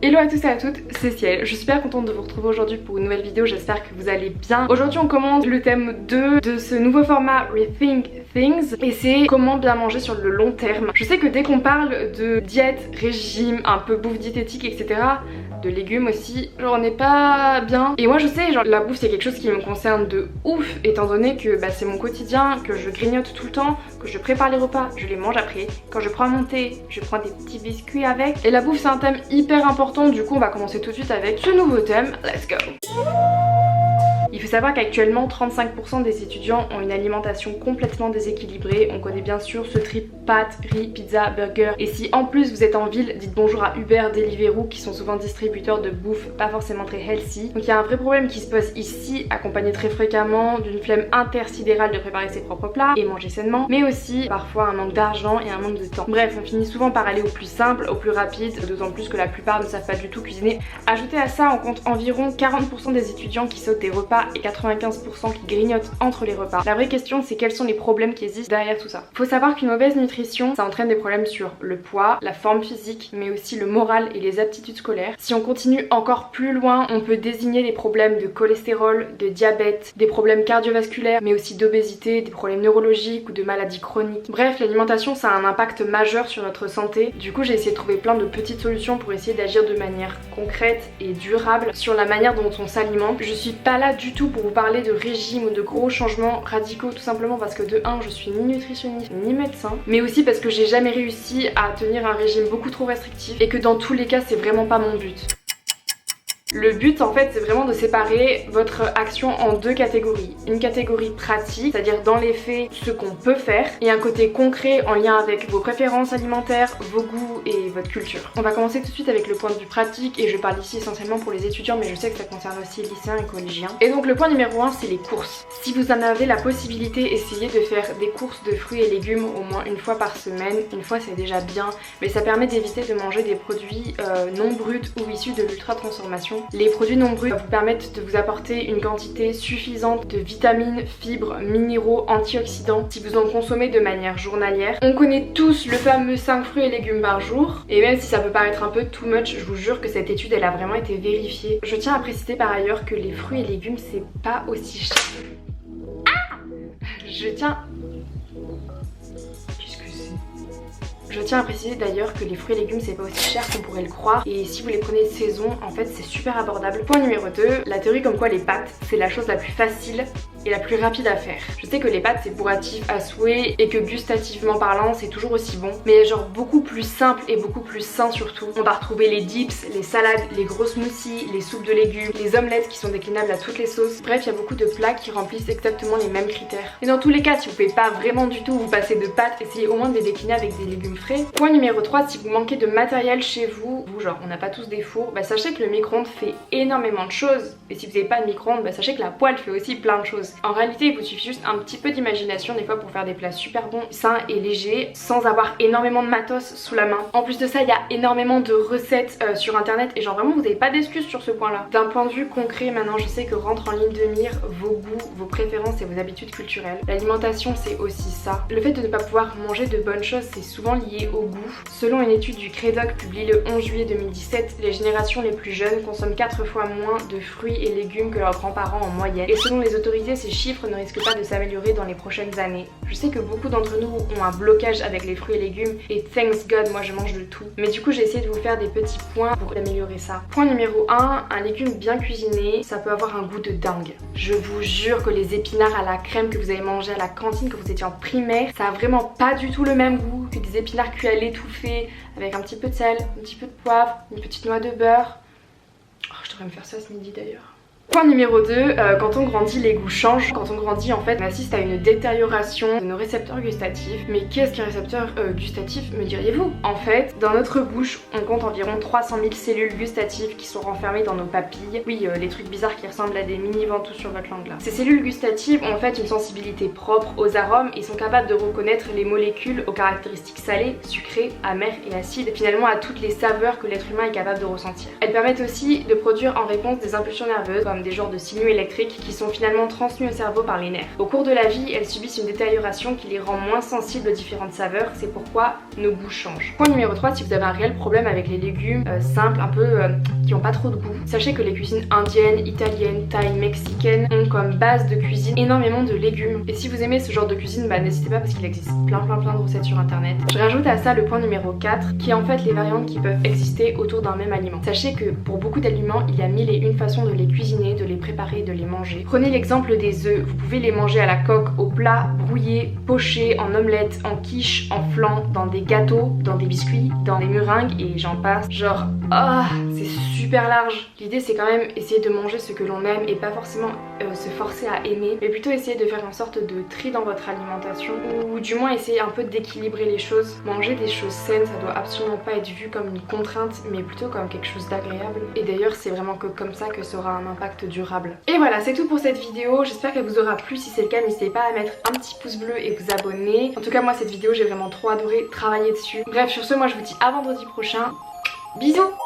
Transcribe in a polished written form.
Hello à tous et à toutes, c'est Ciel. Je suis super contente de vous retrouver aujourd'hui pour une nouvelle vidéo, j'espère que vous allez bien. Aujourd'hui on commence le thème 2 de ce nouveau format Rethink Things et c'est comment bien manger sur le long terme. Je sais que dès qu'on parle de diète, régime, un peu bouffe diététique etc, de légumes aussi, genre on n'est pas bien. Et moi je sais, genre la bouffe c'est quelque chose qui me concerne de ouf étant donné que c'est mon quotidien, que je grignote tout le temps, que je prépare les repas, je les mange après. Quand je prends mon thé, je prends des petits biscuits avec. Et la bouffe c'est un thème hyper important, du coup on va commencer tout de suite avec ce nouveau thème. Let's go! Il faut savoir qu'actuellement 35% des étudiants ont une alimentation complètement déséquilibrée. On connaît bien sûr ce trip pâtes, riz, pizza, burger. Et si en plus vous êtes en ville, dites bonjour à Uber, Deliveroo qui sont souvent distributeurs de bouffe pas forcément très healthy. Donc il y a un vrai problème qui se pose ici, accompagné très fréquemment d'une flemme intersidérale de préparer ses propres plats et manger sainement, mais aussi parfois un manque d'argent et un manque de temps. Bref, on finit souvent par aller au plus simple, au plus rapide, d'autant plus que la plupart ne savent pas du tout cuisiner. Ajoutez à ça, on compte environ 40% des étudiants qui sautent des repas et 95% qui grignotent entre les repas. La vraie question c'est quels sont les problèmes qui existent derrière tout ça. Faut savoir qu'une mauvaise nutrition ça entraîne des problèmes sur le poids, la forme physique mais aussi le moral et les aptitudes scolaires. Si on continue encore plus loin, on peut désigner les problèmes de cholestérol, de diabète, des problèmes cardiovasculaires mais aussi d'obésité, des problèmes neurologiques ou de maladies chroniques. Bref, l'alimentation ça a un impact majeur sur notre santé. Du coup j'ai essayé de trouver plein de petites solutions pour essayer d'agir de manière concrète et durable sur la manière dont on s'alimente. Je suis pas là du tout pour vous parler de régime ou de gros changements radicaux, tout simplement parce que de 1 je suis ni nutritionniste ni médecin, mais aussi parce que j'ai jamais réussi à tenir un régime beaucoup trop restrictif et que dans tous les cas c'est vraiment pas mon but. Le but en fait c'est vraiment de séparer votre action en deux catégories. Une catégorie pratique, c'est-à-dire dans les faits ce qu'on peut faire, et un côté concret en lien avec vos préférences alimentaires, vos goûts et votre culture. On va commencer tout de suite avec le point de vue pratique et je parle ici essentiellement pour les étudiants mais je sais que ça concerne aussi les lycéens et collégiens. Et donc le point numéro 1 c'est les courses. Si vous en avez la possibilité, essayez de faire des courses de fruits et légumes au moins une fois par semaine. Une fois c'est déjà bien, mais ça permet d'éviter de manger des produits non bruts ou issus de l'ultra transformation. Les produits non bruts vous permettent de vous apporter une quantité suffisante de vitamines, fibres, minéraux, antioxydants si vous en consommez de manière journalière. On connaît tous le fameux 5 fruits et légumes par jour et même si ça peut paraître un peu too much, je vous jure que cette étude elle a vraiment été vérifiée. Je tiens à préciser par ailleurs que les fruits et légumes c'est pas aussi cher. Je tiens à préciser d'ailleurs que les fruits et légumes c'est pas aussi cher qu'on pourrait le croire et si vous les prenez de saison en fait c'est super abordable. Point numéro 2, la théorie comme quoi les pâtes c'est la chose la plus facile et la plus rapide à faire. Je sais que les pâtes c'est bourratif à souhait et que gustativement parlant c'est toujours aussi bon, mais genre beaucoup plus simple et beaucoup plus sain surtout. On va retrouver les dips, les salades, les gros smoothies, les soupes de légumes, les omelettes qui sont déclinables à toutes les sauces. Bref, il y a beaucoup de plats qui remplissent exactement les mêmes critères. Et dans tous les cas, si vous pouvez pas vraiment du tout vous passer de pâtes, essayez au moins de les décliner avec des légumes frais. Point numéro 3, si vous manquez de matériel chez vous, genre on n'a pas tous des fours, sachez que le micro-ondes fait énormément de choses. Et si vous n'avez pas de micro-ondes, sachez que la poêle fait aussi plein de choses. En réalité, il vous suffit juste un petit peu d'imagination des fois pour faire des plats super bons, sains et légers, sans avoir énormément de matos sous la main. En plus de ça, il y a énormément de recettes sur internet et genre vraiment vous n'avez pas d'excuses sur ce point-là. D'un point de vue concret, maintenant je sais que rentre en ligne de mire vos goûts, vos préférences et vos habitudes culturelles. L'alimentation c'est aussi ça. Le fait de ne pas pouvoir manger de bonnes choses c'est souvent lié au goût. Selon une étude du Credoc publiée le 11 juillet 2017, les générations les plus jeunes consomment 4 fois moins de fruits et légumes que leurs grands-parents en moyenne. Et selon les autorités, ces chiffres ne risquent pas de s'améliorer dans les prochaines années. Je sais que beaucoup d'entre nous ont un blocage avec les fruits et légumes et thanks God, moi je mange de tout. Mais du coup j'ai essayé de vous faire des petits points pour améliorer ça. Point numéro 1, un légume bien cuisiné, ça peut avoir un goût de dingue. Je vous jure que les épinards à la crème que vous avez mangé à la cantine quand vous étiez en primaire, ça a vraiment pas du tout le même goût que des épinards cuits à l'étouffée avec un petit peu de sel, un petit peu de poivre, une petite noix de beurre. Oh, je devrais me faire ça ce midi d'ailleurs. Point numéro 2, quand on grandit les goûts changent. Quand on grandit en fait on assiste à une détérioration de nos récepteurs gustatifs. Mais qu'est-ce qu'un récepteur gustatif me diriez-vous? En fait dans notre bouche on compte environ 300 000 cellules gustatives qui sont renfermées dans nos papilles. Oui les trucs bizarres qui ressemblent à des mini ventouses sur votre langue là. Ces cellules gustatives ont en fait une sensibilité propre aux arômes et sont capables de reconnaître les molécules aux caractéristiques salées, sucrées, amères et acides, finalement à toutes les saveurs que l'être humain est capable de ressentir. Elles permettent aussi de produire en réponse des impulsions nerveuses comme comme des genres de signaux électriques qui sont finalement transmis au cerveau par les nerfs. Au cours de la vie, elles subissent une détérioration qui les rend moins sensibles aux différentes saveurs, c'est pourquoi nos goûts changent. Point numéro 3, si vous avez un réel problème avec les légumes simples, un peu qui n'ont pas trop de goût, sachez que les cuisines indiennes, italiennes, thaï, mexicaines ont comme base de cuisine énormément de légumes. Et si vous aimez ce genre de cuisine, bah n'hésitez pas parce qu'il existe plein de recettes sur internet. Je rajoute à ça le point numéro 4 qui est en fait les variantes qui peuvent exister autour d'un même aliment. Sachez que pour beaucoup d'aliments, il y a 1001 façons de les cuisiner, de les préparer, de les manger. Prenez l'exemple des œufs, vous pouvez les manger à la coque, au plat, brouillé, poché, en omelette, en quiche, en flan, dans des gâteaux, dans des biscuits, dans des meringues et j'en passe. Genre, c'est super large. L'idée c'est quand même essayer de manger ce que l'on aime et pas forcément se forcer à aimer, mais plutôt essayer de faire une sorte de tri dans votre alimentation ou du moins essayer un peu d'équilibrer les choses. Manger des choses saines, ça doit absolument pas être vu comme une contrainte mais plutôt comme quelque chose d'agréable. Et d'ailleurs c'est vraiment que comme ça que ça aura un impact durable. Et voilà, c'est tout pour cette vidéo. J'espère qu'elle vous aura plu. Si c'est le cas, n'hésitez pas à mettre un petit pouce bleu et vous abonner. En tout cas moi cette vidéo j'ai vraiment trop adoré travailler dessus. Bref, sur ce, moi je vous dis à vendredi prochain. Bisous.